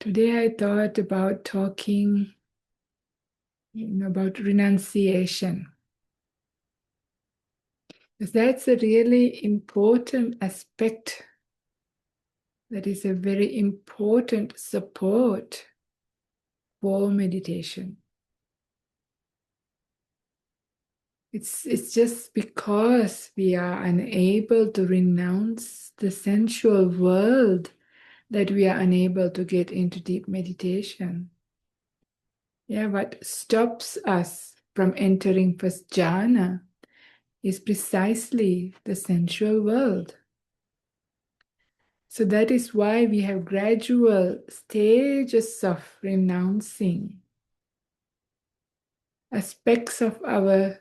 Today I thought about talking about renunciation. Because that's a really important aspect. That is a very important support for meditation. It's just because we are unable to renounce the sensual world that we are unable to get into deep meditation. Yeah, what stops us from entering first jhana is precisely the sensual world. So that is why we have gradual stages of renouncing aspects of our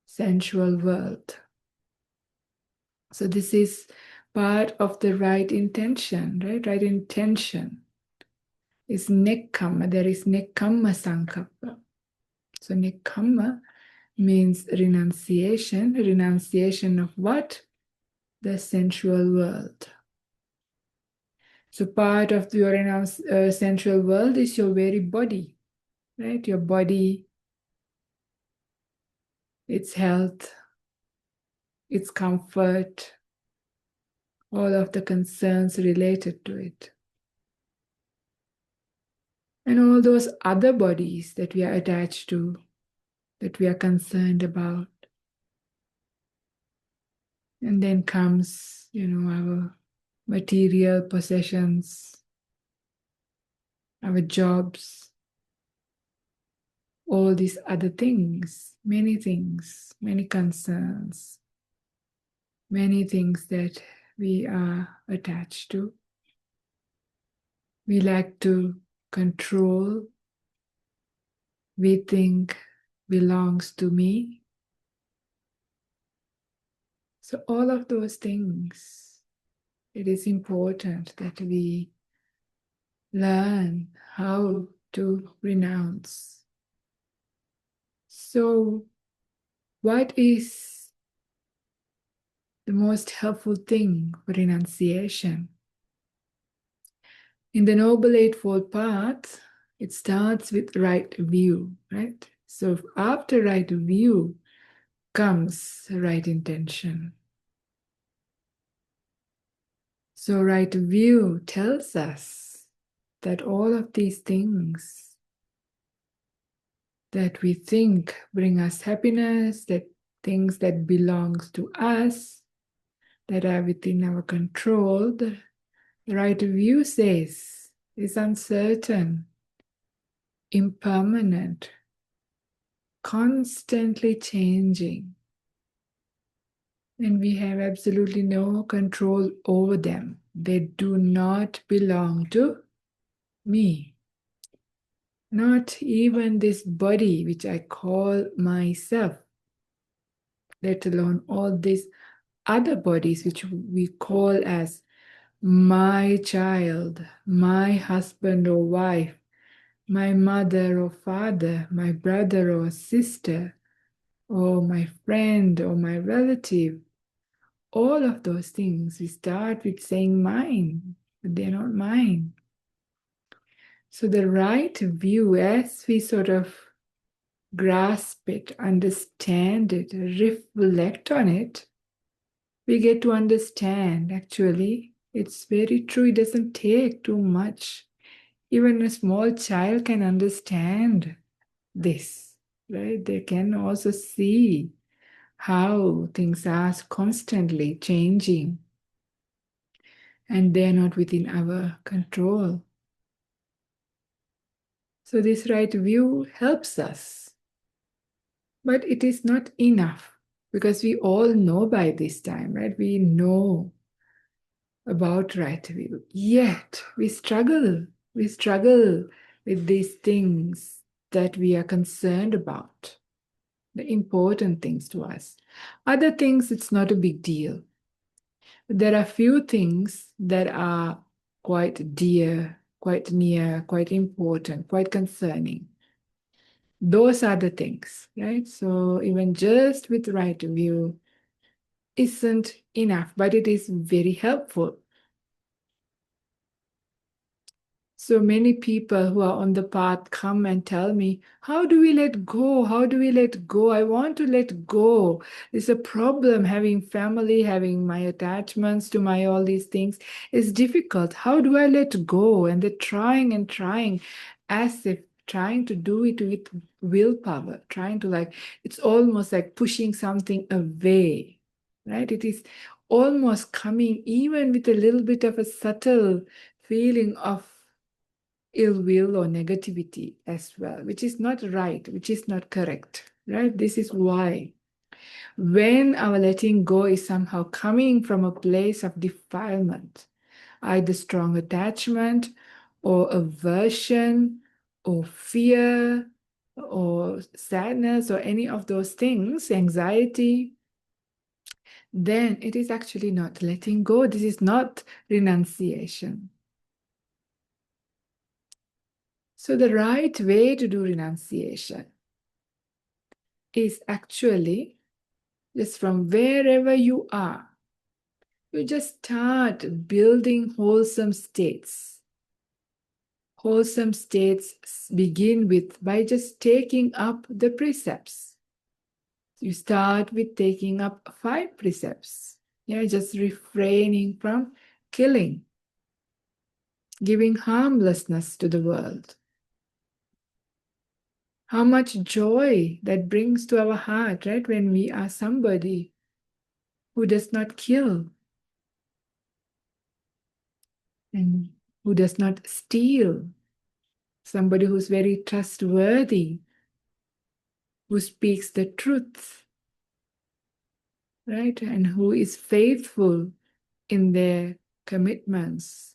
sensual world. So this is part of the right intention, right? Right intention is nekkhamma. There is nekkhamma sankappa. So nekkhamma means renunciation. Renunciation of what? The sensual world. So part of your sensual world is your very body, right? Your body, its health, its comfort, all of the concerns related to it. And all those other bodies that we are attached to, that we are concerned about. And then comes, our material possessions, our jobs, all these other things, many concerns, many things that we are attached to. We like to control. We think belongs to me. So all of those things, it is important that we learn how to renounce. So what is the most helpful thing for renunciation? In the Noble Eightfold Path, it starts with right view, right? So after right view comes right intention. So right view tells us that all of these things that we think bring us happiness, that things that belongs to us, that are within our control, the right view says is uncertain, impermanent, constantly changing. And we have absolutely no control over them. They do not belong to me. Not even this body, which I call myself, let alone all these other bodies, which we call as my child, my husband or wife, my mother or father, my brother or sister, or my friend or my relative. All of those things, we start with saying mine, but they're not mine. So the right view, as we sort of grasp it, understand it, reflect on it, we get to understand actually it's very true. It doesn't take too much. Even a small child can understand this, right? They can also see how things are constantly changing and they're not within our control. So this right view helps us. But it is not enough because we all know by this time, right? We know about right view. Yet we struggle. We struggle with these things that we are concerned about, the important things to us. Other things, it's not a big deal. There are few things that are quite dear, quite near, quite important, quite concerning. Those are the things, right? So even just with right view isn't enough, but it is very helpful. So many people who are on the path come and tell me, how do we let go? How do we let go? I want to let go. It's a problem having family, having my attachments to my all these things is difficult. How do I let go? And they're trying and trying as if trying to do it with willpower, trying to it's almost like pushing something away, right? It is almost coming even with a little bit of a subtle feeling of ill will or negativity as well, which is not right, which is not correct, right? This is why when our letting go is somehow coming from a place of defilement, either strong attachment or aversion or fear or sadness or any of those things, anxiety, then it is actually not letting go. This is not renunciation. So the right way to do renunciation is actually just from wherever you are, you just start building wholesome states. Wholesome states begin with by just taking up the precepts. You start with taking up 5 precepts. Yeah, just refraining from killing, giving harmlessness to the world. How much joy that brings to our heart, right? When we are somebody who does not kill and who does not steal, somebody who's very trustworthy, who speaks the truth, right? And who is faithful in their commitments,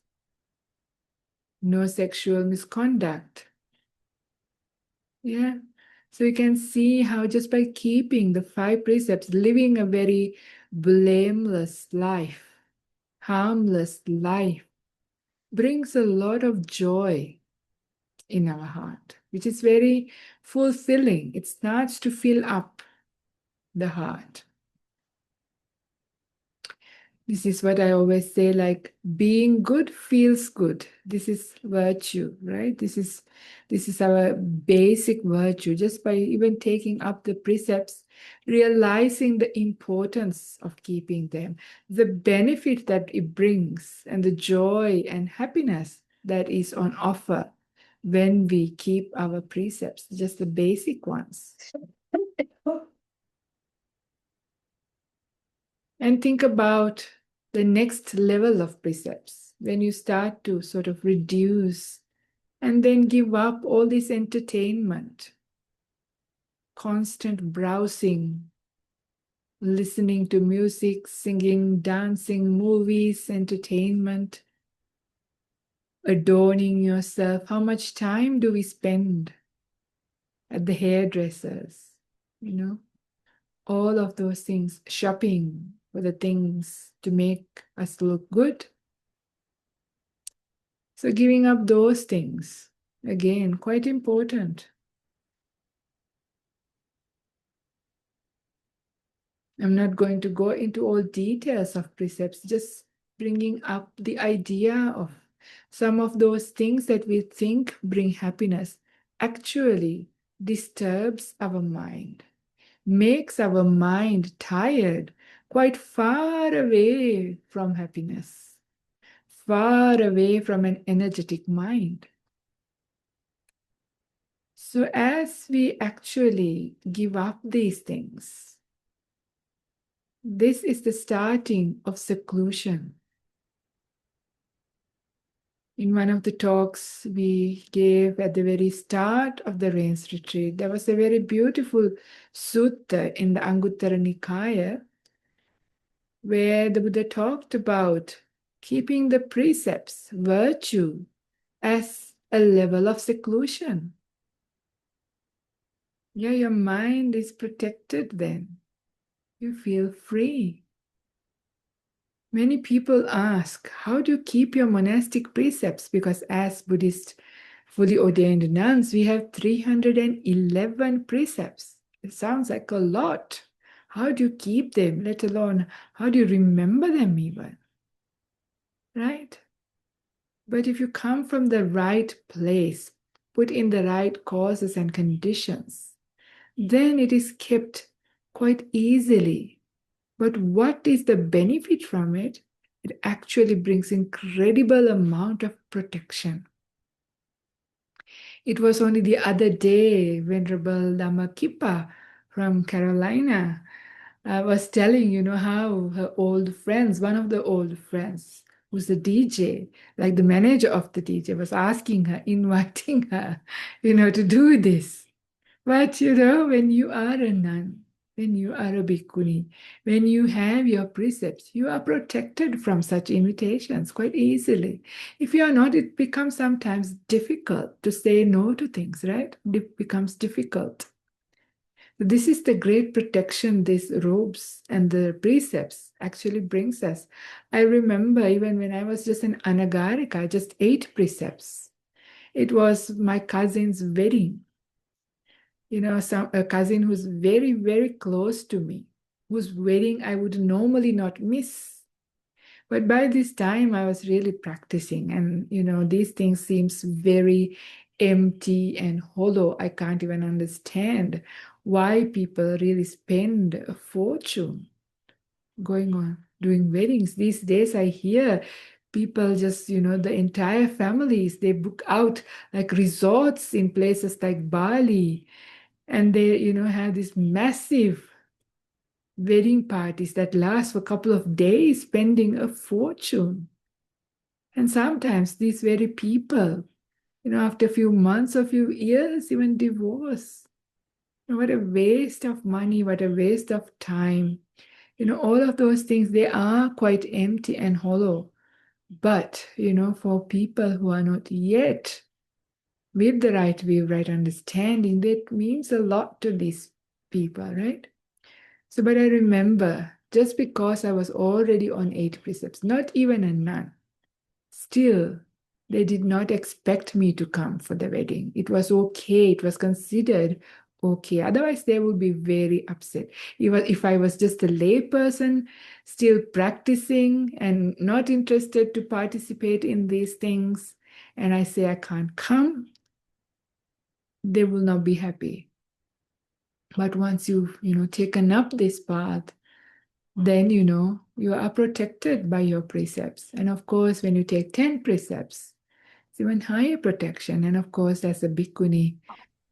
no sexual misconduct. Yeah. So you can see how just by keeping the 5 precepts, living a very blameless life, harmless life, brings a lot of joy in our heart, which is very fulfilling. It starts to fill up the heart. This is what I always say, like being good feels good. This is virtue, right? This is our basic virtue. Just by even taking up the precepts, realizing the importance of keeping them, the benefit that it brings, and the joy and happiness that is on offer when we keep our precepts, just the basic ones. And think about the next level of precepts when you start to sort of reduce and then give up all this entertainment, constant browsing, listening to music, singing, dancing, movies, entertainment, adorning yourself. How much time do we spend at the hairdressers? You know, all of those things, shopping for the things to make us look good. So giving up those things, again, quite important. I'm not going to go into all details of precepts, just bringing up the idea of some of those things that we think bring happiness actually disturbs our mind, makes our mind tired, quite far away from happiness, far away from an energetic mind. So as we actually give up these things, this is the starting of seclusion. In one of the talks we gave at the very start of the rains retreat, there was a very beautiful sutta in the Anguttara Nikaya where the Buddha talked about keeping the precepts, virtue, as a level of seclusion. Yeah, your mind is protected then. You feel free. Many people ask, how do you keep your monastic precepts? Because as Buddhist fully ordained nuns, we have 311 precepts. It sounds like a lot. How do you keep them, let alone how do you remember them even? Right? But if you come from the right place, put in the right causes and conditions, then it is kept quite easily. But what is the benefit from it? It actually brings incredible amount of protection. It was only the other day, Venerable Dhammakipa from Carolina was telling, how her old friends, one of the old friends, who's the DJ, like the manager of the DJ, was asking her, inviting her, to do this. But, when you are a nun, when you are a bhikkhuni, when you have your precepts, you are protected from such invitations quite easily. If you are not, it becomes sometimes difficult to say no to things, right? It becomes difficult. This is the great protection these robes and the precepts actually brings us. I remember even when I was just an anagarika, just 8 precepts. It was my cousin's wedding. A cousin who's very, very close to me, whose wedding I would normally not miss. But by this time, I was really practicing, and these things seems very empty and hollow. I can't even understand why people really spend a fortune going on doing weddings. These days, I hear people just, the entire families, they book out like resorts in places like Bali, and they, have these massive wedding parties that last for a couple of days, spending a fortune. And sometimes these very people, after a few months or few years, even divorce. What a waste of money, what a waste of time. All of those things, they are quite empty and hollow. But, for people who are not yet with the right view, right understanding, that means a lot to these people, right? So, but I remember just because I was already on 8 precepts, not even a nun, still they did not expect me to come for the wedding. It was okay, it was considered okay. Otherwise, they would be very upset. Even if I was just a lay person, still practicing and not interested to participate in these things, and I say I can't come, they will not be happy. But once you've, taken up this path, then you are protected by your precepts. And of course, when you take 10 precepts, it's even higher protection. And of course, as a bhikkhuni,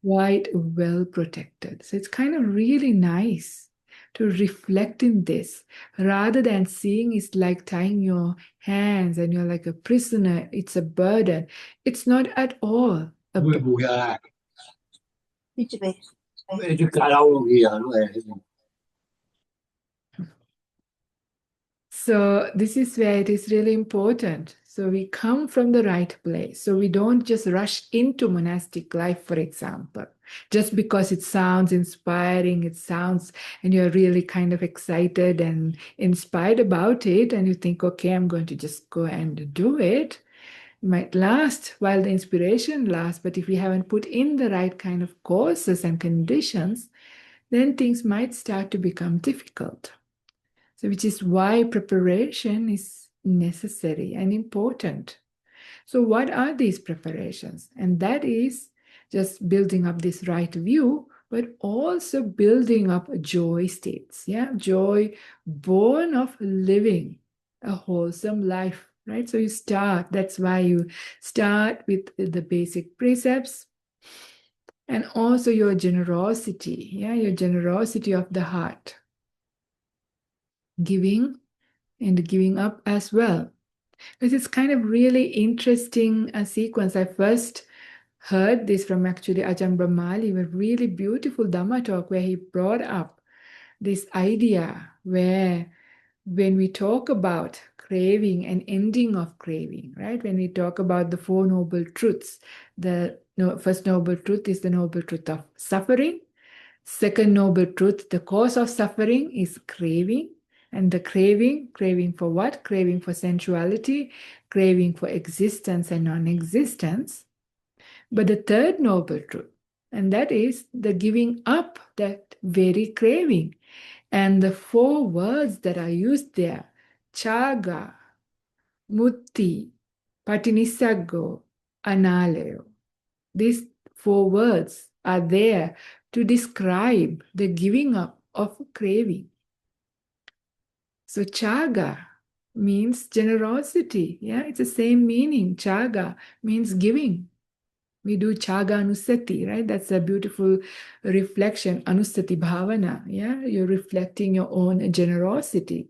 quite well protected. So it's kind of really nice to reflect in this rather than seeing it's like tying your hands and you're like a prisoner. It's a burden. It's not at all a burden. So this is where it is really important. So we come from the right place. So we don't just rush into monastic life, for example, just because it sounds inspiring, and you're really kind of excited and inspired about it, and you think, okay, I'm going to just go and do it. It might last while the inspiration lasts, but if we haven't put in the right kind of courses and conditions, then things might start to become difficult. So, which is why preparation is necessary and important. So, what are these preparations? And that is just building up this right view, but also building up joy states. Yeah, joy born of living a wholesome life, right? So, that's why you start with the basic precepts and also your generosity. Yeah, your generosity of the heart, giving and giving up as well. Because it's kind of really interesting sequence. I first heard this from actually Ajahn Brahmali, a really beautiful Dhamma talk where he brought up this idea where when we talk about craving and ending of craving, right? When we talk about the 4 noble truths, the first noble truth is the noble truth of suffering. Second noble truth, the cause of suffering is craving. And the craving for what? Craving for sensuality, craving for existence and non-existence. But the third noble truth, and that is the giving up that very craving. And the 4 words that are used there, chaga, mutti, Patinisaggo, Analeo. These 4 words are there to describe the giving up of craving. So chaga means generosity. Yeah, it's the same meaning. Chaga means giving. We do chaga anusati, right? That's a beautiful reflection, anusati bhavana. Yeah, you're reflecting your own generosity.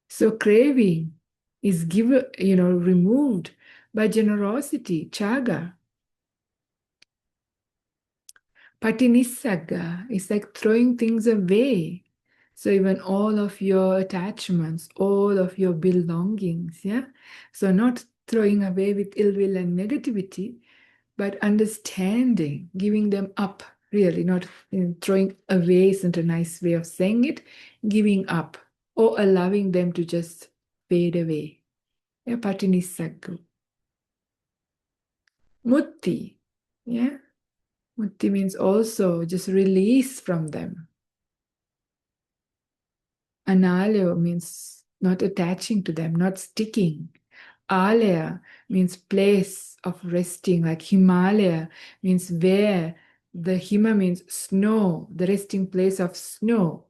So craving is removed by generosity, chaga. Patinissaga is like throwing things away. So even all of your attachments, all of your belongings, yeah? So not throwing away with ill will and negativity, but understanding, giving them up, really, not throwing away isn't a nice way of saying it, giving up or allowing them to just fade away. Yeah, patinissagu. Mutti, yeah? Mutti means also just release from them. Analeo means not attaching to them, not sticking. Alaya means place of resting, like Himalaya means where. The Hima means snow, the resting place of snow.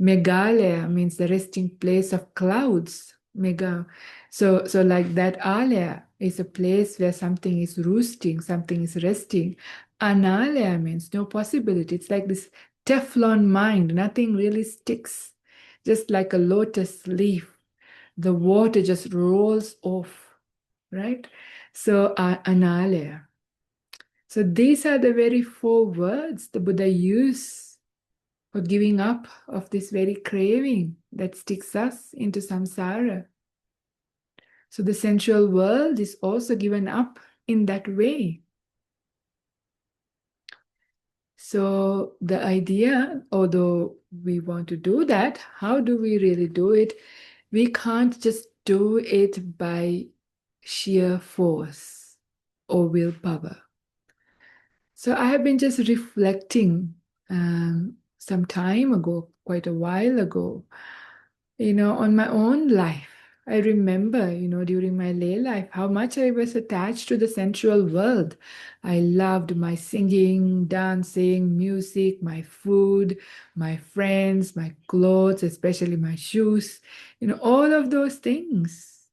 Meghalaya means the resting place of clouds. Mega. So like that, Alaya is a place where something is roosting, something is resting. Analaya means no possibility. It's like this Teflon mind, nothing really sticks. Just like a lotus leaf, the water just rolls off, right? So, analaya. So, these are the very 4 words the Buddha used for giving up of this very craving that sticks us into samsara. So, the sensual world is also given up in that way. So, the idea, although we want to do that, how do we really do it? We can't just do it by sheer force or willpower. So I have been just reflecting some time ago, quite a while ago, on my own life. I remember, during my lay life, how much I was attached to the sensual world. I loved my singing, dancing, music, my food, my friends, my clothes, especially my shoes, all of those things.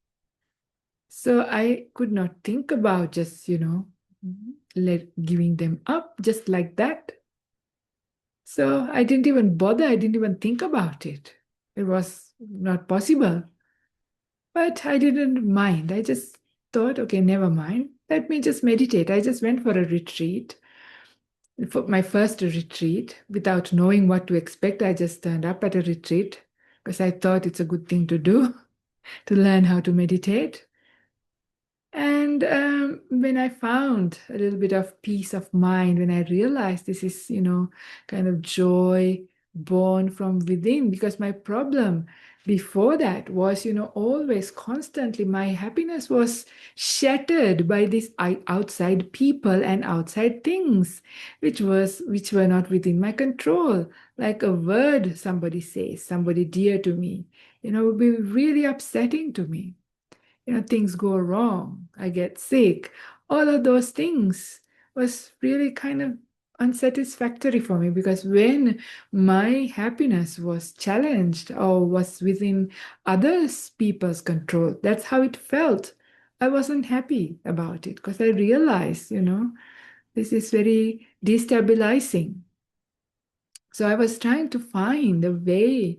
So I could not think about just, giving them up just like that. So I didn't even bother. I didn't even think about it. It was not possible. But I didn't mind. I just thought, okay, never mind. Let me just meditate. I just went for a retreat. For my first retreat, without knowing what to expect, I just turned up at a retreat because I thought it's a good thing to do to learn how to meditate. And when I found a little bit of peace of mind, when I realized this is, kind of joy born from within, because my problem before that was, always constantly my happiness was shattered by these outside people and outside things, which were not within my control. Like a word somebody says, somebody dear to me, would be really upsetting to me. Things go wrong, I get sick, all of those things was really kind of unsatisfactory for me, because when my happiness was challenged or was within others people's control, that's how it felt. I wasn't happy about it because I realized, this is very destabilizing. So I was trying to find a way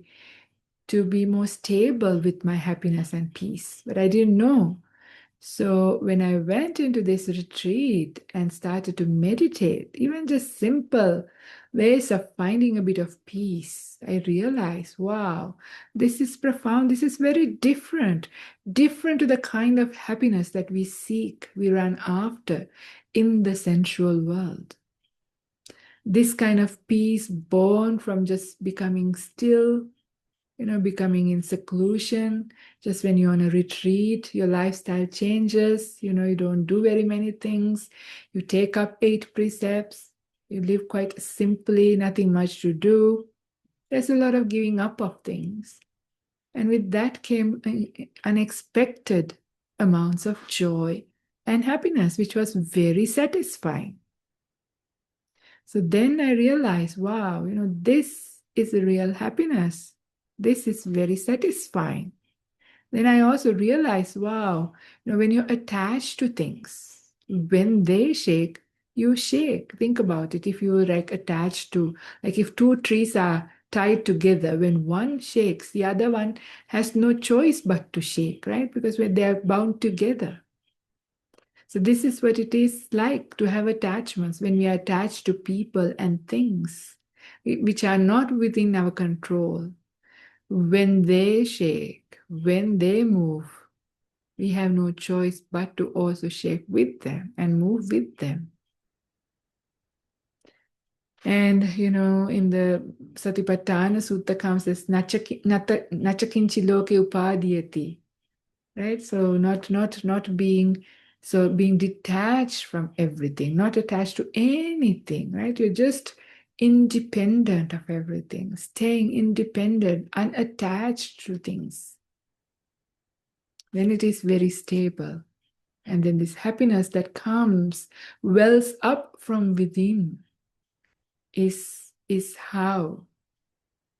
to be more stable with my happiness and peace, but I didn't know. So when I went into this retreat and started to meditate, even just simple ways of finding a bit of peace, I realized, wow, this is profound. This is very different to the kind of happiness that we seek, we run after in the sensual world. This kind of peace born from just becoming still, becoming in seclusion. Just when you're on a retreat, your lifestyle changes. You don't do very many things. You take up 8 precepts. You live quite simply, nothing much to do. There's a lot of giving up of things. And with that came unexpected amounts of joy and happiness, which was very satisfying. So then I realized, wow, this is real happiness. This is very satisfying. Then I also realized, wow, when you're attached to things, when they shake, you shake. Think about it. If you're like attached to, like if two trees are tied together, when one shakes, the other one has no choice but to shake, right? Because when they are bound together. So this is what it is like to have attachments when we are attached to people and things which are not within our control. When they shake, when they move, we have no choice but to also shake with them and move with them. And, in the Satipatthana Sutta comes as nachakinchi loke upadiyati, right? So not being, so being detached from everything, not attached to anything, right? You're just independent of everything, staying independent, unattached to things. Then it is very stable. And then this happiness that comes, wells up from within, is how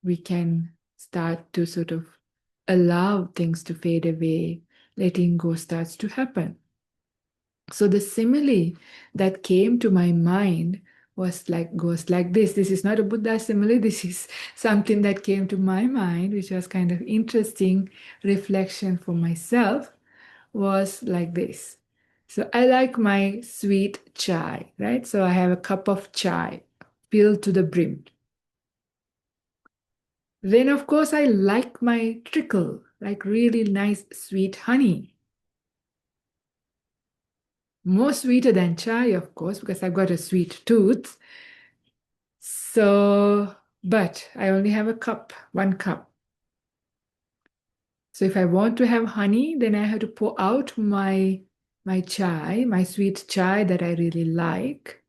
we can start to sort of allow things to fade away. Letting go starts to happen. So the simile that came to my mind goes like this. This is not a Buddha simile. This is something that came to my mind, which was kind of interesting reflection for myself, was like this. So I like my sweet chai, right? So I have a cup of chai filled to the brim. Then, of course, I like my trickle, like really nice sweet honey. More sweeter than chai, of course, because I've got a sweet tooth. So, but I only have a cup, 1 cup. So if I want to have honey, then I have to pour out my chai, my sweet chai that I really like,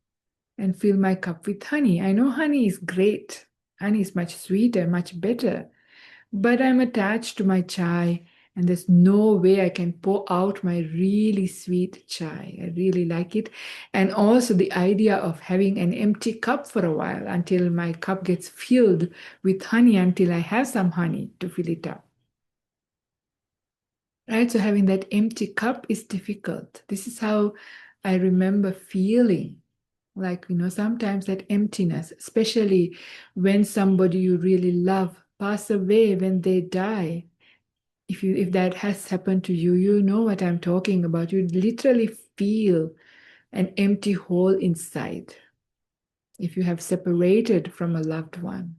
and fill my cup with honey. I know honey is great. Honey is much sweeter, much better. But I'm attached to my chai, and there's no way I can pour out my really sweet chai. I really like it. And also the idea of having an empty cup for a while until my cup gets filled with honey, until I have some honey to fill it up. Right? So having that empty cup is difficult. This is how I remember feeling. Like, sometimes that emptiness, especially when somebody you really love pass away, when they die. If that has happened to you, you know what I'm talking about. You literally feel an empty hole inside if you have separated from a loved one.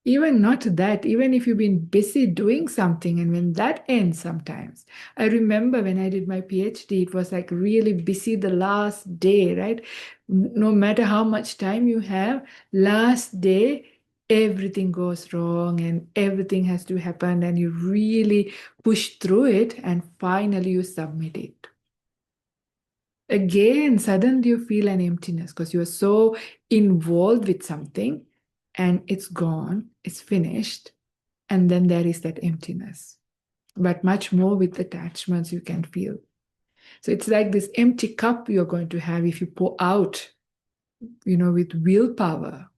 Even not that, even if you've been busy doing something, and when that ends sometimes. I remember when I did my PhD, it was like really busy the last day, right? No matter how much time you have, last day, everything goes wrong and everything has to happen, and you really push through it, and finally you submit it. Again, suddenly you feel an emptiness because you are so involved with something and it's gone, it's finished, and then there is that emptiness. But much more with attachments you can feel. So it's like this empty cup you're going to have if you pour out, with willpower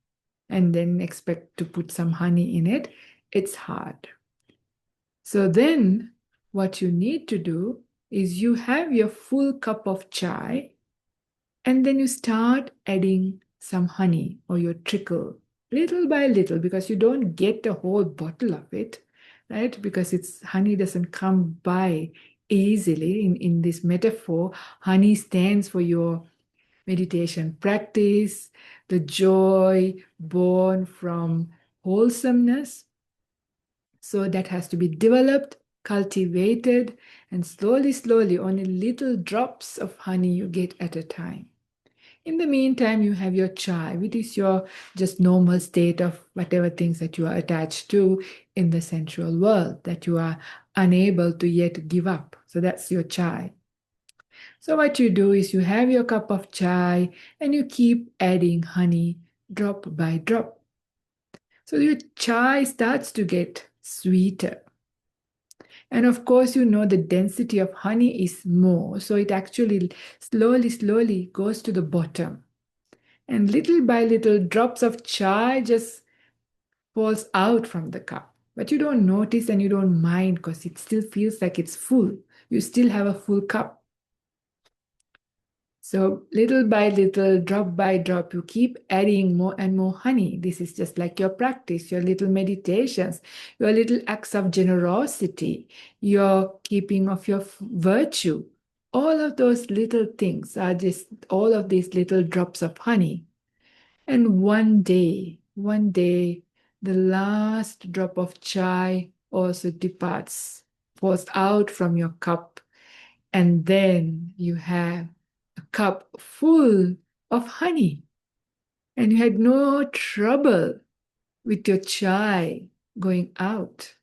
and then expect to put some honey in it. It's hard. So then what you need to do is you have your full cup of chai, and then you start adding some honey or your trickle little by little, because you don't get a whole bottle of it, right? Because it's honey doesn't come by easily. In this metaphor, honey stands for your meditation practice, the joy born from wholesomeness. So that has to be developed, cultivated, and slowly, slowly, only little drops of honey you get at a time. In the meantime, you have your chai, which is your just normal state of whatever things that you are attached to in the sensual world that you are unable to yet give up. So that's your chai. So what you do is you have your cup of chai and you keep adding honey drop by drop. So your chai starts to get sweeter. And of course, you know the density of honey is more, so it actually slowly, slowly goes to the bottom. And little by little, drops of chai just falls out from the cup. But you don't notice and you don't mind because it still feels like it's full. You still have a full cup. So little by little, drop by drop, you keep adding more and more honey. This is just like your practice, your little meditations, your little acts of generosity, your keeping of your virtue. All of those little things are just all of these little drops of honey. And one day, the last drop of chai also departs, falls out from your cup, and then you have a cup full of honey. And you had no trouble with your chai going out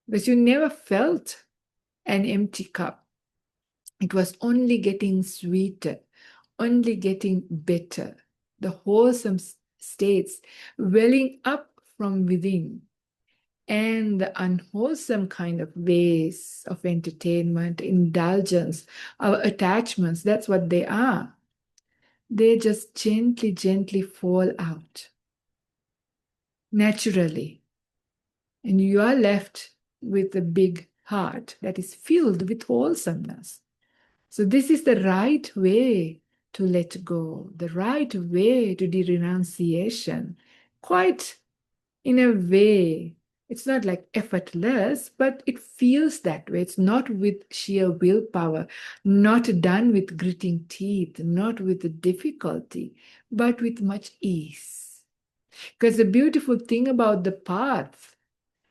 because you never felt an empty cup. It was only getting sweeter, only getting better. The wholesome states welling up from within, and the unwholesome kind of ways of entertainment, indulgence, our attachments, that's what they are. They just gently, gently fall out naturally. And you are left with a big heart that is filled with wholesomeness. So, this is the right way to let go, the right way to do renunciation. Quite in a way, it's not like effortless, but it feels that way. It's not with sheer willpower, not done with gritting teeth, not with the difficulty, but with much ease. Because the beautiful thing about the path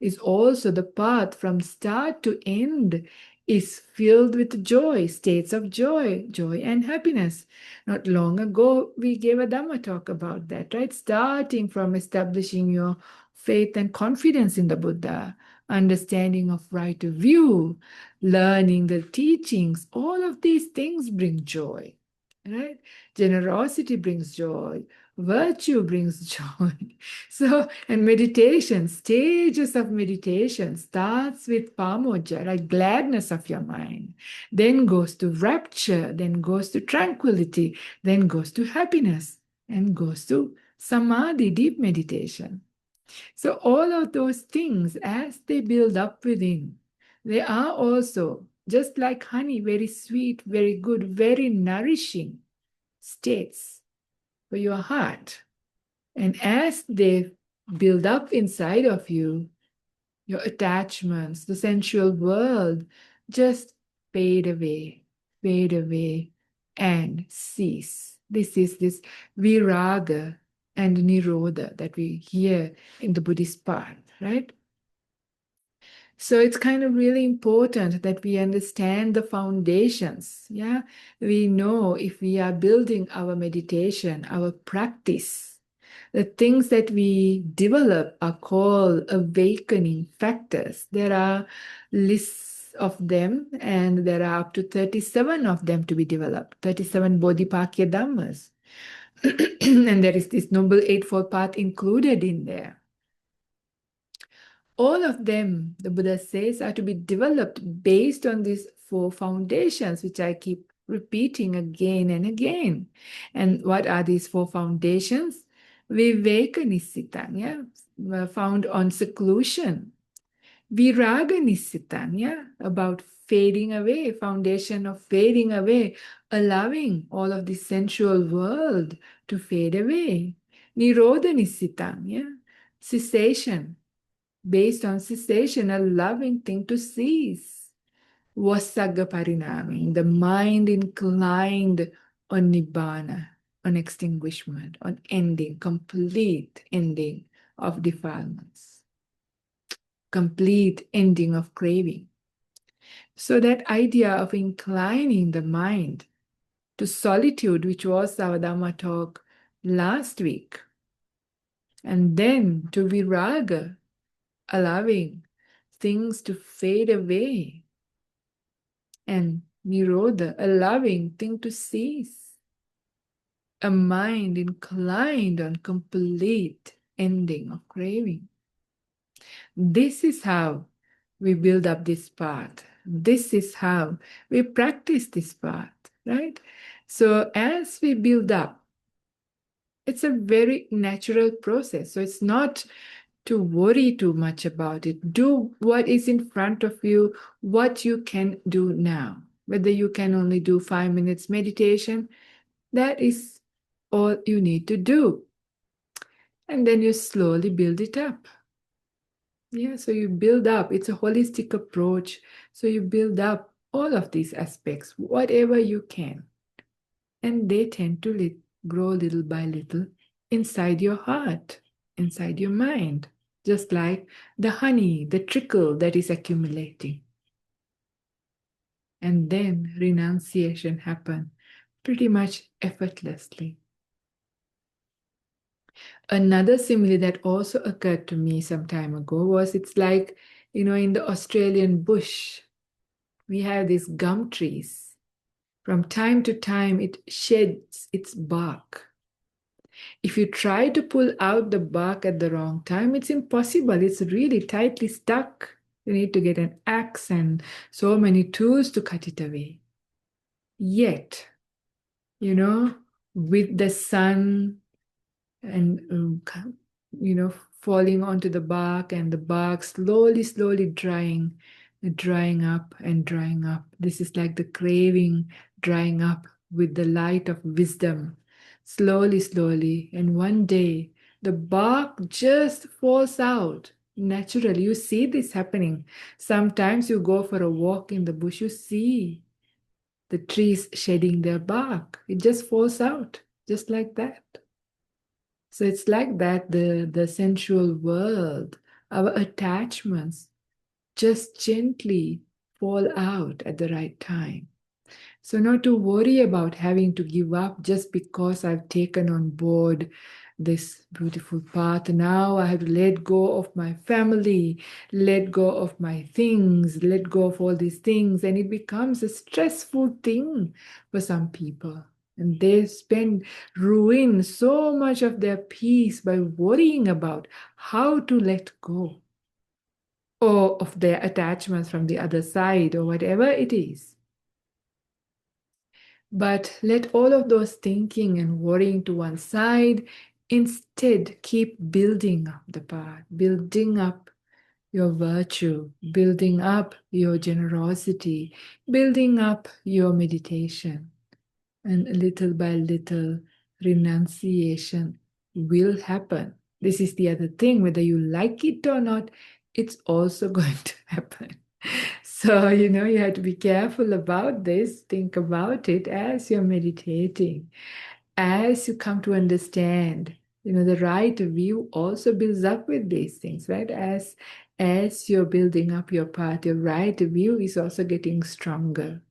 is also the path from start to end is filled with joy, states of joy, joy and happiness. Not long ago, we gave a Dhamma talk about that, right? Starting from establishing your faith and confidence in the Buddha, understanding of right view, learning the teachings, all of these things bring joy, right? Generosity brings joy, virtue brings joy. So, and meditation, stages of meditation starts with pamoja, like gladness of your mind, then goes to rapture, then goes to tranquility, then goes to happiness, and goes to samadhi, deep meditation. So, all of those things, as they build up within, they are also, just like honey, very sweet, very good, very nourishing states for your heart. And as they build up inside of you, your attachments, the sensual world just fade away, and cease. This is this viraga and nirodha that we hear in the Buddhist path, right? So it's kind of really important that we understand the foundations. Yeah, we know if we are building our meditation, our practice, the things that we develop are called awakening factors. There are lists of them, and there are up to 37 of them to be developed, 37 Bodhipakya Dhammas. And there is this Noble Eightfold Path included in there. All of them, the Buddha says, are to be developed based on these four foundations, which I keep repeating again and again. And what are these four foundations? Viveka Nissitanya, found on seclusion. Viraga Nissitanya, about fading away, foundation of fading away, allowing all of the sensual world to fade away. Nirodha Nissitanya, cessation, based on cessation, a loving thing to cease. Vasagga Parinami, the mind inclined on Nibbana, on extinguishment, on ending, complete ending of defilements, complete ending of craving. So that idea of inclining the mind to solitude, which was our Dhamma talk last week, and then to viraga, allowing things to fade away, and nirodha, allowing thing to cease, a mind inclined on complete ending of craving. This is how we build up this path. This is how we practice this path, right? So as we build up, it's a very natural process. So it's not to worry too much about it. Do what is in front of you, what you can do now. Whether you can only do 5 minutes meditation, that is all you need to do. And then you slowly build it up. Yeah, so you build up. It's a holistic approach. So you build up all of these aspects, whatever you can. And they tend to grow little by little inside your heart, inside your mind, just like the honey, the trickle that is accumulating. And then renunciation happen pretty much effortlessly. Another simile that also occurred to me some time ago was it's like, in the Australian bush, we have these gum trees. From time to time, it sheds its bark. If you try to pull out the bark at the wrong time, it's impossible. It's really tightly stuck. You need to get an axe and so many tools to cut it away. Yet, with the sun and falling onto the bark and the bark slowly drying up and drying up. This is like the craving drying up with the light of wisdom, slowly, and one day the bark just falls out naturally. You see this happening. Sometimes you go for a walk in the bush, you see the trees shedding their bark. It just falls out just like that. So it's like that, the sensual world, our attachments just gently fall out at the right time. So not to worry about having to give up just because I've taken on board this beautiful path. Now I have to let go of my family, let go of my things, let go of all these things. And it becomes a stressful thing for some people. And they ruin so much of their peace by worrying about how to let go or of their attachments from the other side or whatever it is. But let all of those thinking and worrying to one side. Instead, keep building up the path, building up your virtue, building up your generosity, building up your meditation. And little by little, renunciation will happen. This is the other thing, whether you like it or not, it's also going to happen. So, you have to be careful about this. Think about it as you're meditating. As you come to understand, the right view also builds up with these things, right? As you're building up your path, your right view is also getting stronger.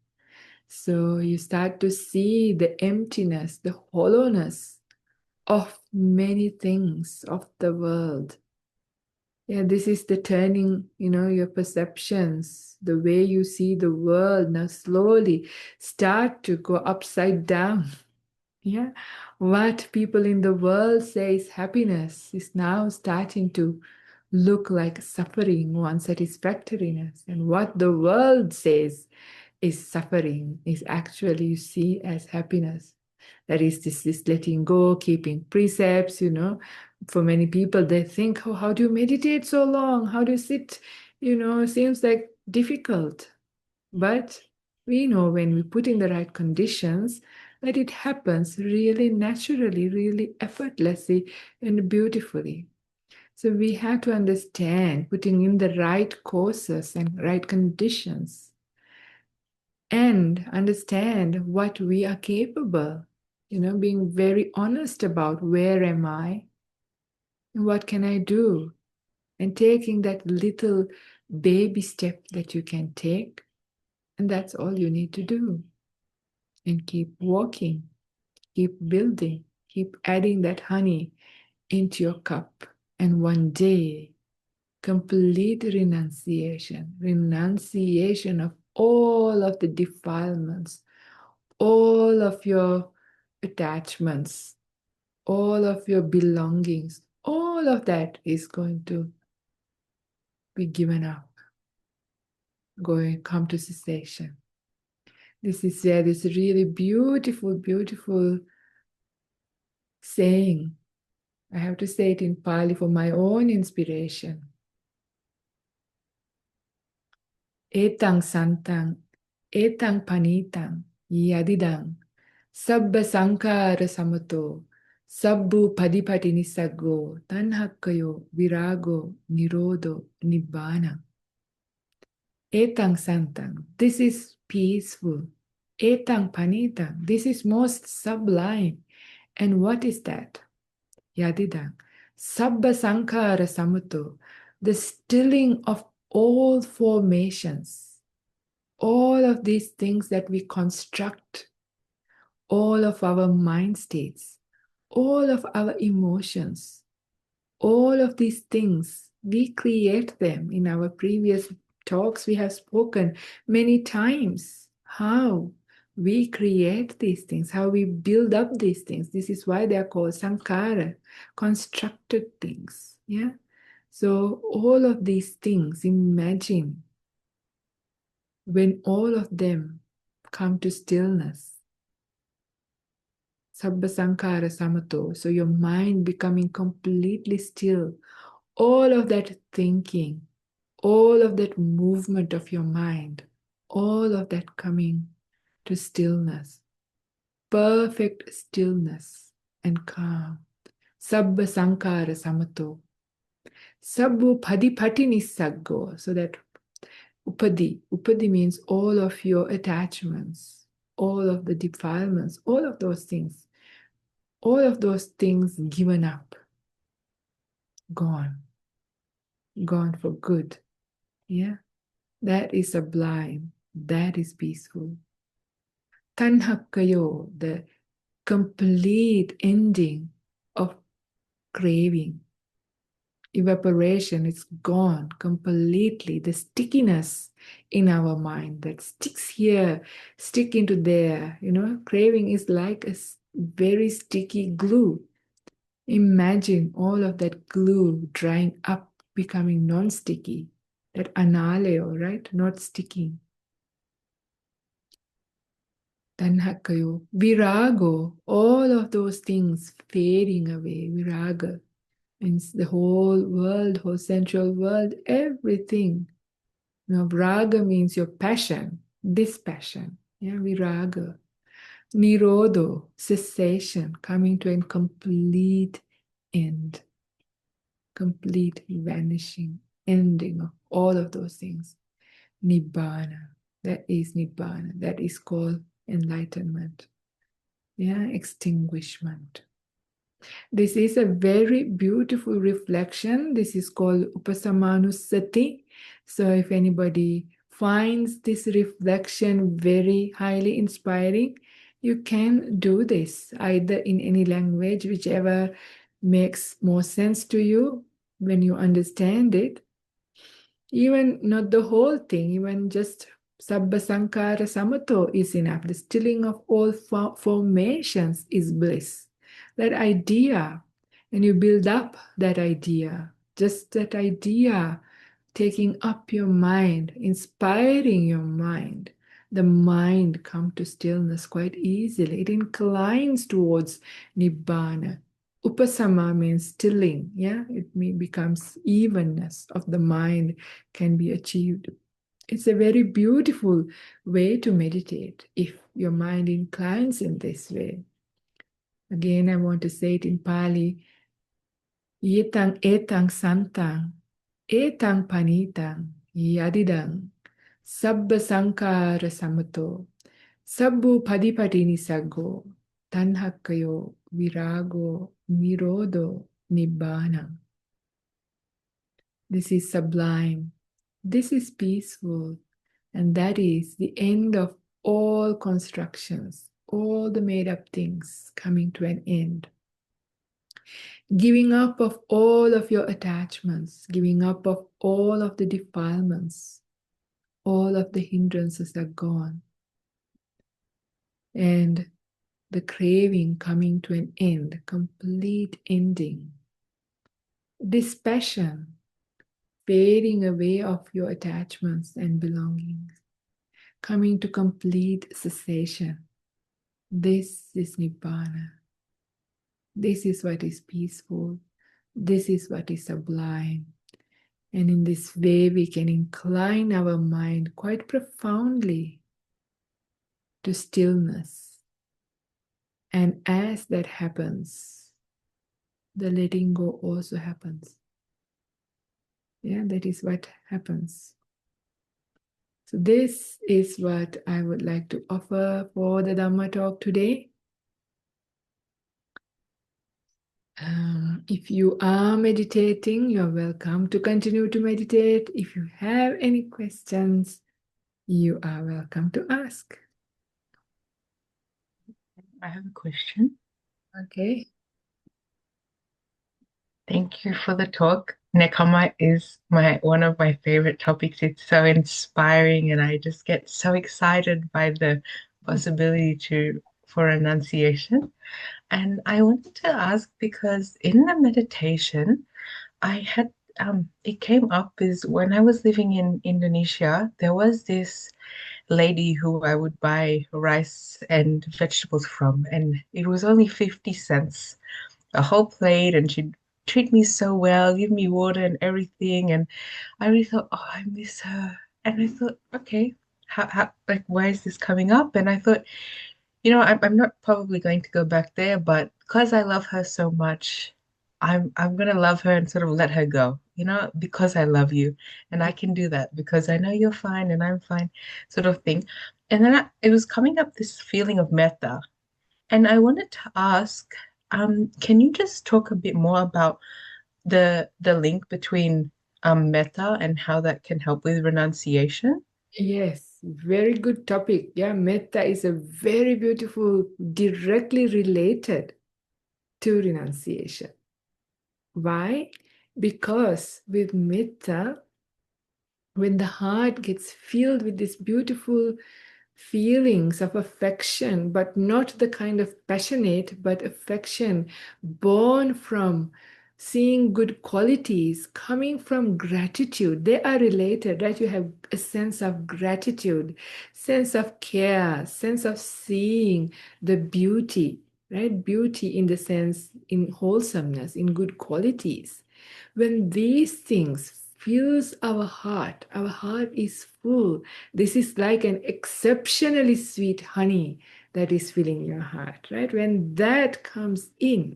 So you start to see the emptiness, the hollowness of many things of the world. Yeah, this is the turning, your perceptions, the way you see the world now slowly start to go upside down. Yeah, what people in the world say is happiness is now starting to look like suffering, unsatisfactoriness. And what the world says is suffering is actually you see as happiness. That is this letting go, keeping precepts, For many people, they think, oh, how do you meditate so long? How do you sit? Seems like difficult. But we know when we put in the right conditions that it happens really naturally, really effortlessly, and beautifully. So we have to understand putting in the right courses and right conditions and understand what we are capable. Being very honest about where am I and what can I do, and taking that little baby step that you can take, and that's all you need to do. And keep walking, keep building, keep adding that honey into your cup. And one day, complete renunciation of all of the defilements, all of your attachments, all of your belongings, all of that is going to be given up. come to cessation. This is where this really beautiful, beautiful saying. I have to say it in Pali for my own inspiration. Etang santang, etang panitang, yadidang, sabba sankara samato, sabbu padipati nisaggo, tanhakkayo, virago, nirodo, nibbana. Etang santang, this is peaceful. Etang panitang, this is most sublime. And what is that? Yadidang, sabba sankara samato, the stilling of all formations, all of these things that we construct, all of our mind states, all of our emotions, all of these things, we create them. In our previous talks, we have spoken many times how we create these things, how we build up these things. This is why they are called sankara, constructed things. Yeah. So all of these things, imagine when all of them come to stillness. Sabba sankara samato. So your mind becoming completely still. All of that thinking, all of that movement of your mind, all of that coming to stillness, perfect stillness and calm. Sabba sankara samato. Sabbu padipati nisaggo. So that upadi means all of your attachments, all of the defilements, all of those things given up, gone for good. Yeah, that is sublime, that is peaceful. Tanhakkayo, the complete ending of craving, evaporation, it's gone completely. The stickiness in our mind that sticks here, stick into there. Craving is like a very sticky glue. Imagine all of that glue drying up, becoming non-sticky. That analeo, right? Not sticking. Tanhakayo, virago, all of those things fading away. Viraga means the whole world, whole sensual world, everything. Raga means your passion, this passion. Yeah, viraga. Nirodo, cessation, coming to a complete end, complete vanishing, ending of all of those things. Nibbana, that is Nibbana, that is called enlightenment. Yeah, extinguishment. This is a very beautiful reflection. This is called Upasamanusati. So if anybody finds this reflection very highly inspiring, you can do this either in any language, whichever makes more sense to you when you understand it. Even not the whole thing, even just Sabba Sankara Samato is enough. The stilling of all formations is bliss. That idea, and you build up that idea, just that idea, taking up your mind, inspiring your mind. The mind comes to stillness quite easily. It inclines towards Nibbana. Upasama means stilling, yeah? Becomes evenness of the mind can be achieved. It's a very beautiful way to meditate if your mind inclines in this way. Again, I want to say it in Pali. Yetang etang santang, etang panitang, yadidang, sabba sankara samato, sabbu padipati nisaggo, tanhakkayo, virago, nirodo, nibbana. This is sublime. This is peaceful. And that is the end of all constructions, all the made up things coming to an end. Giving up of all of your attachments, giving up of all of the defilements, all of the hindrances are gone. And the craving coming to an end, complete ending. Dispassion, fading away of your attachments and belongings, coming to complete cessation. This is Nibbana. This is what is peaceful. This is what is sublime. And in this way, we can incline our mind quite profoundly to stillness. And as that happens, the letting go also happens. Yeah, that is what happens. So this is what I would like to offer for the Dhamma talk today. If you are meditating, you're welcome to continue to meditate. If you have any questions, you are welcome to ask. I have a question. Okay. Thank you for the talk. Nekama is one of my favorite topics. It's so inspiring, and I just get so excited by the possibility for renunciation. And I wanted to ask because in the meditation, I had it came up is when I was living in Indonesia, there was this lady who I would buy rice and vegetables from, and it was only 50 cents a whole plate, and she'd treat me so well, give me water and everything. And I really thought, oh, I miss her. And I thought, okay, like, why is this coming up? And I thought, I'm not probably going to go back there, but because I love her so much, I'm gonna love her and sort of let her go, because I love you, and I can do that because I know you're fine and I'm fine, sort of thing. And then it was coming up this feeling of metta, and I wanted to ask, can you just talk a bit more about the link between metta and how that can help with renunciation? Yes, very good topic. Yeah, metta is a very beautiful, directly related to renunciation. Why? Because with metta, when the heart gets filled with this beautiful feelings of affection, but not the kind of passionate, but affection born from seeing good qualities, coming from gratitude. They are related, right? You have a sense of gratitude, sense of care, sense of seeing the beauty, right? Beauty in the sense, in wholesomeness, in good qualities. When these things fills our heart is full. This is like an exceptionally sweet honey that is filling your heart, right? When that comes in,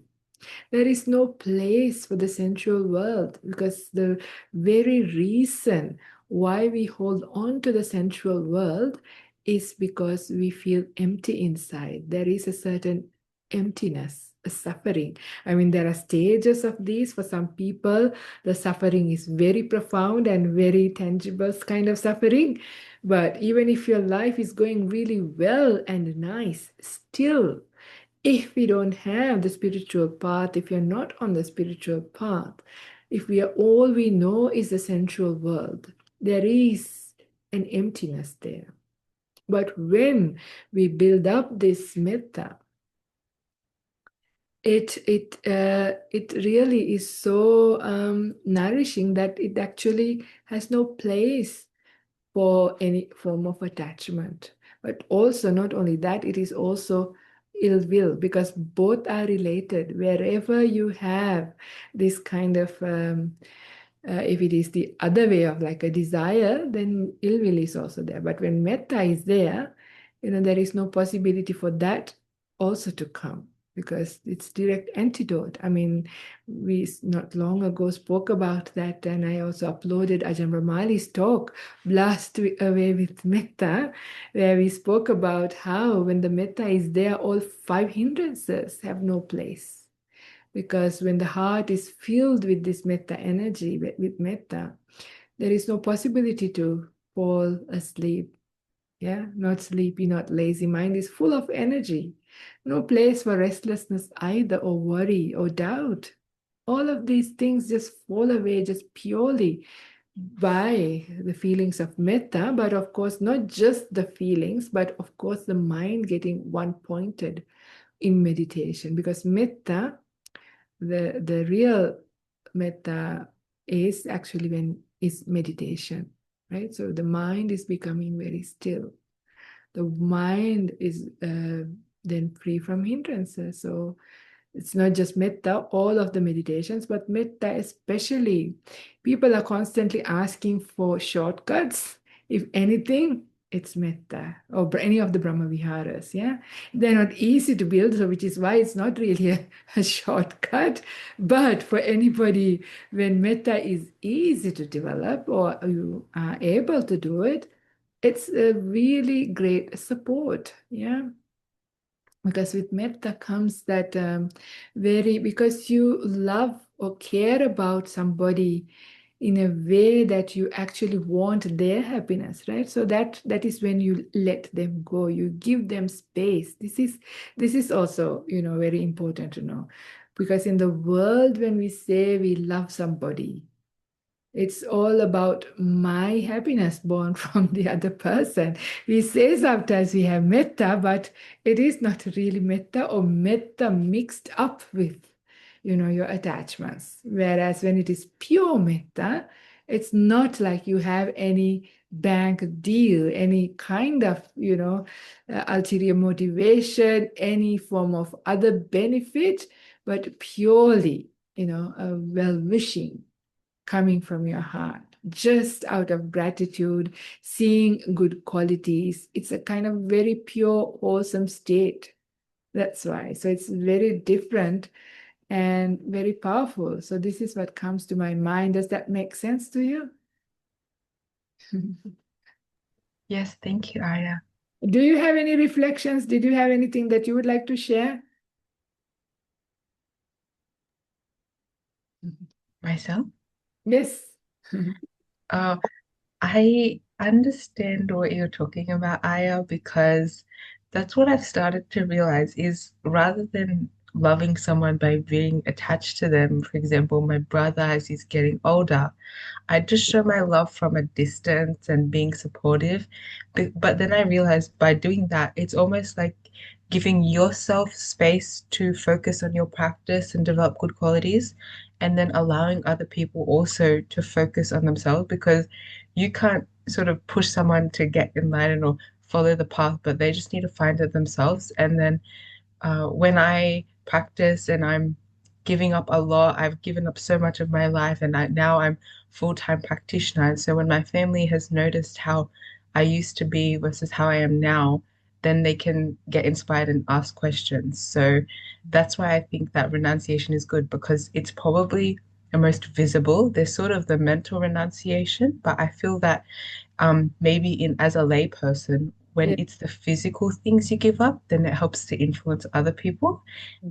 there is no place for the sensual world, because the very reason why we hold on to the sensual world is because we feel empty inside. There is a certain emptiness, a suffering. I mean, there are stages of these. For some people, the suffering is very profound and very tangible kind of suffering. But even if your life is going really well and nice, still, if we don't have the spiritual path, if we are not on the spiritual path, if we are all we know is the sensual world, there is an emptiness there. But when we build up this metta, it really is so nourishing that it actually has no place for any form of attachment. But also, not only that, it is also ill will, because both are related. Wherever you have this kind of, if it is the other way of like a desire, then ill will is also there. But when metta is there, there is no possibility for that also to come, because it's direct antidote. I mean, we not long ago spoke about that, and I also uploaded Ajahn Brahmali's talk, Blast Away with Metta, where we spoke about how when the metta is there, all five hindrances have no place. Because when the heart is filled with this metta energy, with metta, there is no possibility to fall asleep. Yeah, not sleepy, not lazy. Mind is full of energy. No place for restlessness either, or worry, or doubt. All of these things just fall away just purely by the feelings of metta. But of course, not just the feelings, but of course, the mind getting one pointed in meditation. Because metta, the real metta is actually when is meditation, right? So the mind is becoming very still. The mind is then free from hindrances. So it's not just metta, all of the meditations, but metta especially. People are constantly asking for shortcuts. If anything, it's metta or any of the Brahma Viharas. Yeah, they're not easy to build, so which is why it's not really a shortcut. But for anybody, when metta is easy to develop or you are able to do it, it's a really great support. Yeah, because with metta comes that because you love or care about somebody in a way that you actually want their happiness, right? So that is when you let them go, you give them space. This is also, very important to know, because in the world, when we say we love somebody, it's all about my happiness born from the other person. We say sometimes we have metta, but it is not really metta, or metta mixed up with, your attachments. Whereas when it is pure metta, it's not like you have any bank deal, any kind of, ulterior motivation, any form of other benefit, but purely, a well-wishing coming from your heart, just out of gratitude, seeing good qualities. It's a kind of very pure, wholesome state. That's why. So it's very different and very powerful. So this is what comes to my mind. Does that make sense to you? Yes, thank you, Ayya. Do you have any reflections? Did you have anything that you would like to share? Myself? Yes. Uh, I understand what you're talking about, Aya, because that's what I've started to realize is rather than loving someone by being attached to them, for example, my brother as he's getting older, I just show my love from a distance and being supportive. But then I realized by doing that, it's almost like giving yourself space to focus on your practice and develop good qualities, and then allowing other people also to focus on themselves because you can't sort of push someone to get enlightened or follow the path, but they just need to find it themselves. And then when I practice and I'm giving up a lot, I've given up so much of my life, and now I'm full-time practitioner. And so when my family has noticed how I used to be versus how I am now, then they can get inspired and ask questions. So that's why I think that renunciation is good because it's probably the most visible. There's sort of the mental renunciation, but I feel that maybe in as a layperson, when Yeah. it's the physical things you give up, then it helps to influence other people,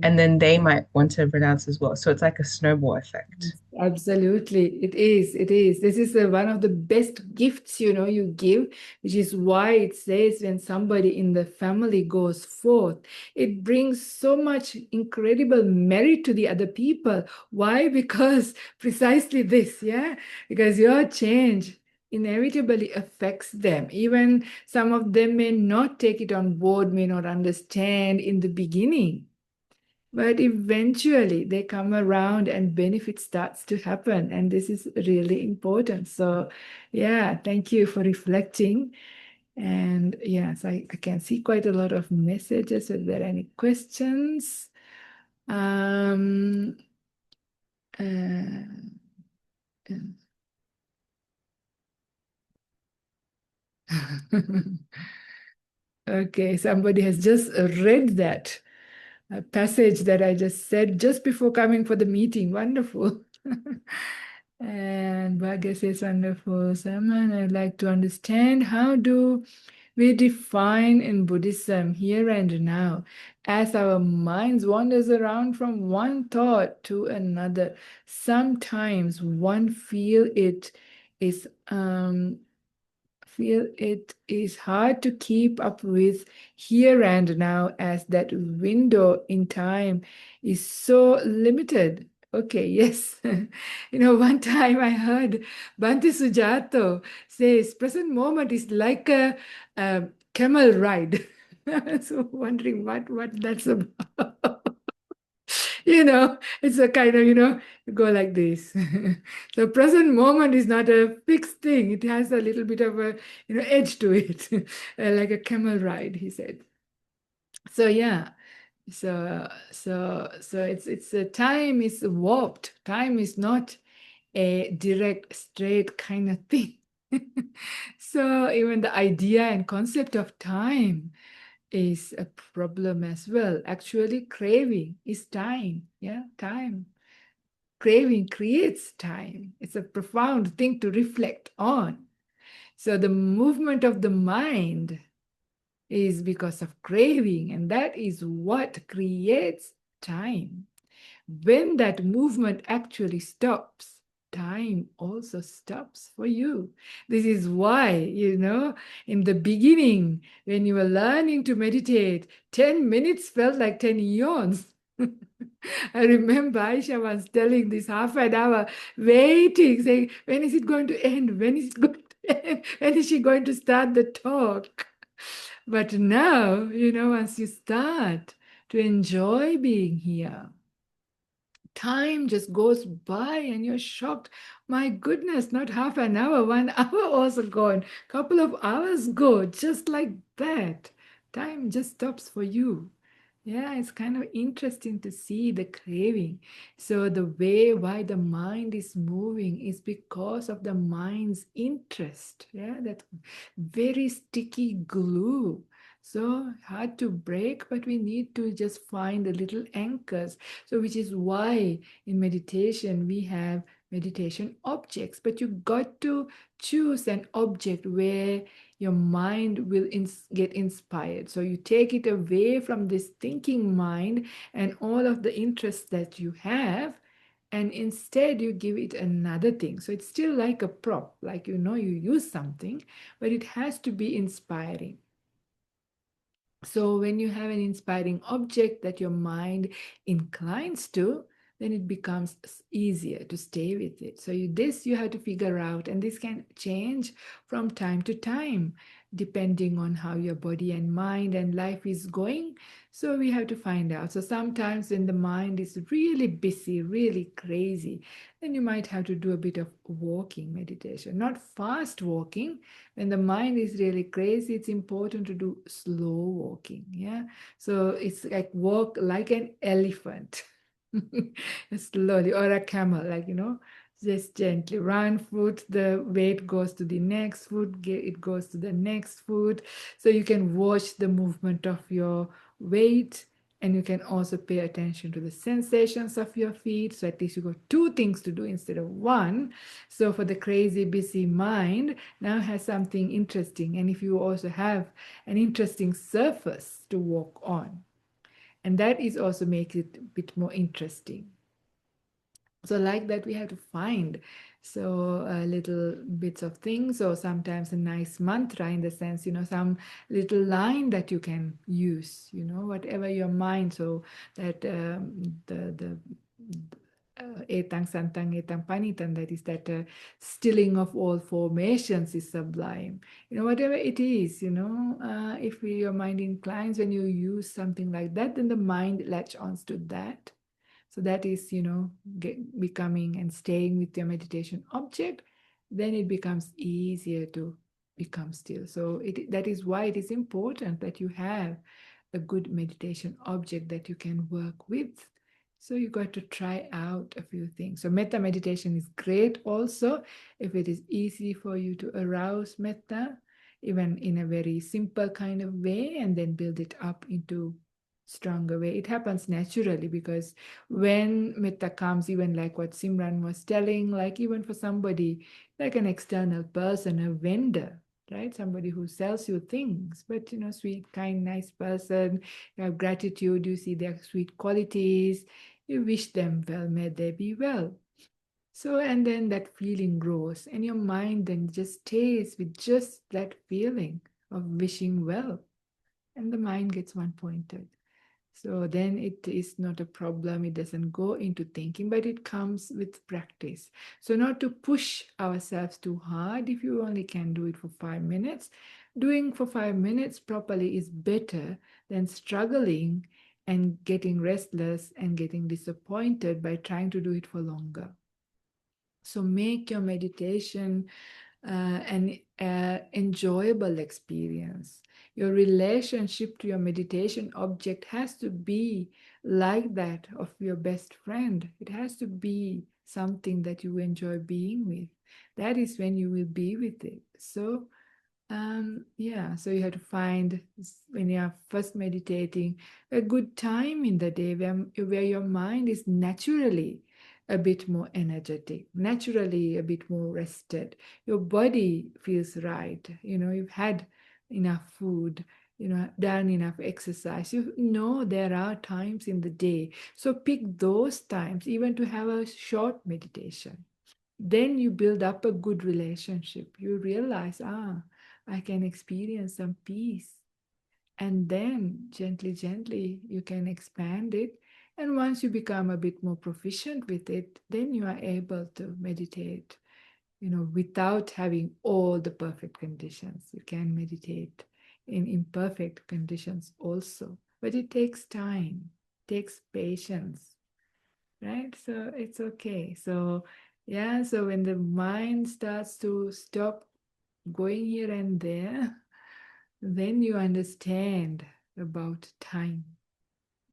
and then they might want to renounce as well. So it's like a snowball effect. Absolutely, it is. It is. This is one of the best gifts, you give, which is why it says when somebody in the family goes forth, it brings so much incredible merit to the other people. Why? Because precisely this, yeah, because your change inevitably affects them. Even some of them may not take it on board, may not understand in the beginning. But eventually they come around and benefit starts to happen. And this is really important. So yeah, thank you for reflecting. And yes, I can see quite a lot of messages. If there are any questions. Um, uh, okay, somebody has just read that passage that I just said just before coming for the meeting. Wonderful. And Bhagya says, wonderful, Saman. I'd like to understand, how do we define in Buddhism here and now as our minds wanders around from one thought to another? Sometimes one feel it is hard to keep up with here and now, as that window in time is so limited. Okay, yes. One time I heard Bhante Sujato says, present moment is like a camel ride. I was wondering what that's about. It's a kind of, you go like this. The present moment is not a fixed thing. It has a little bit of a, edge to it, like a camel ride, he said. So yeah, so it's time is warped. Time is not a direct, straight kind of thing. So even the idea and concept of time is a problem as well. Actually, craving is time. Yeah, time. Craving creates time. It's a profound thing to reflect on. So the movement of the mind is because of craving, and that is what creates time. When that movement actually stops, time also stops for you. This is why, in the beginning, when you were learning to meditate, 10 minutes felt like 10 eons. I remember Aisha was telling this half an hour, waiting, saying, when is it going to end? When is it going to end? When is she going to start the talk? But now, once you start to enjoy being here, time just goes by and you're shocked. My goodness, not half an hour, 1 hour also gone. Couple of hours go, just like that. Time just stops for you. Yeah, it's kind of interesting to see the craving. So the way why the mind is moving is because of the mind's interest. Yeah, that very sticky glue. So hard to break, but we need to just find the little anchors. So which is why in meditation we have meditation objects, but you got to choose an object where your mind will get inspired. So you take it away from this thinking mind and all of the interests that you have, and instead you give it another thing. So it's still like a prop, like you use something, but it has to be inspiring. So when you have an inspiring object that your mind inclines to, then it becomes easier to stay with it. So this you have to figure out, and this can change from time to time, depending on how your body and mind and life is going. So we have to find out. So sometimes when the mind is really busy, really crazy, then you might have to do a bit of walking meditation, not fast walking. When the mind is really crazy, it's important to do slow walking. Yeah. So it's like walk like an elephant. Slowly, or a camel, like, just gently. One foot, the weight goes to the next foot, it goes to the next foot. So you can watch the movement of your weight, and you can also pay attention to the sensations of your feet. So at least you got two things to do instead of one. So for the crazy, busy mind, now has something interesting. And if you also have an interesting surface to walk on, and that is also makes it a bit more interesting. So like that we have to find little bits of things, or sometimes a nice mantra, in the sense, some little line that you can use, whatever your mind, so that the etang santang etang panitan, that is that stilling of all formations is sublime, whatever it is, if your mind inclines, when you use something like that, then the mind latch on to that. So that is, becoming and staying with your meditation object, then it becomes easier to become still. So that is why it is important that you have a good meditation object that you can work with. So you got to try out a few things. So metta meditation is great also if it is easy for you to arouse metta, even in a very simple kind of way, and then build it up into stronger way. It happens naturally, because when metta comes, even like what Simran was telling, like even for somebody like an external person, a vendor, right? Somebody who sells you things, but sweet, kind, nice person, you have gratitude, you see their sweet qualities, you wish them well, may they be well. So, and then that feeling grows, and your mind then just stays with just that feeling of wishing well, and the mind gets one pointed. So then it is not a problem. It doesn't go into thinking, but it comes with practice. So not to push ourselves too hard. If you only can do it for 5 minutes, doing for 5 minutes properly is better than struggling and getting restless and getting disappointed by trying to do it for longer. So make your meditation an enjoyable experience. Your relationship to your meditation object has to be like that of your best friend. It has to be something that you enjoy being with. That is when you will be with it. So yeah, so you have to find when you are first meditating a good time in the day where your mind is naturally a bit more energetic, naturally a bit more rested. Your body feels right. You know, you've had enough food, you know, done enough exercise. You know there are times in the day. So pick those times even to have a short meditation. Then you build up a good relationship. You realize, I can experience some peace. And then gently, gently, you can expand it. And once you become a bit more proficient with it, then you are able to meditate, you know, without having all the perfect conditions. You can meditate in imperfect conditions also. But it takes time, takes patience, right? So it's okay. So yeah, so when the mind starts to stop going here and there, then you understand about time.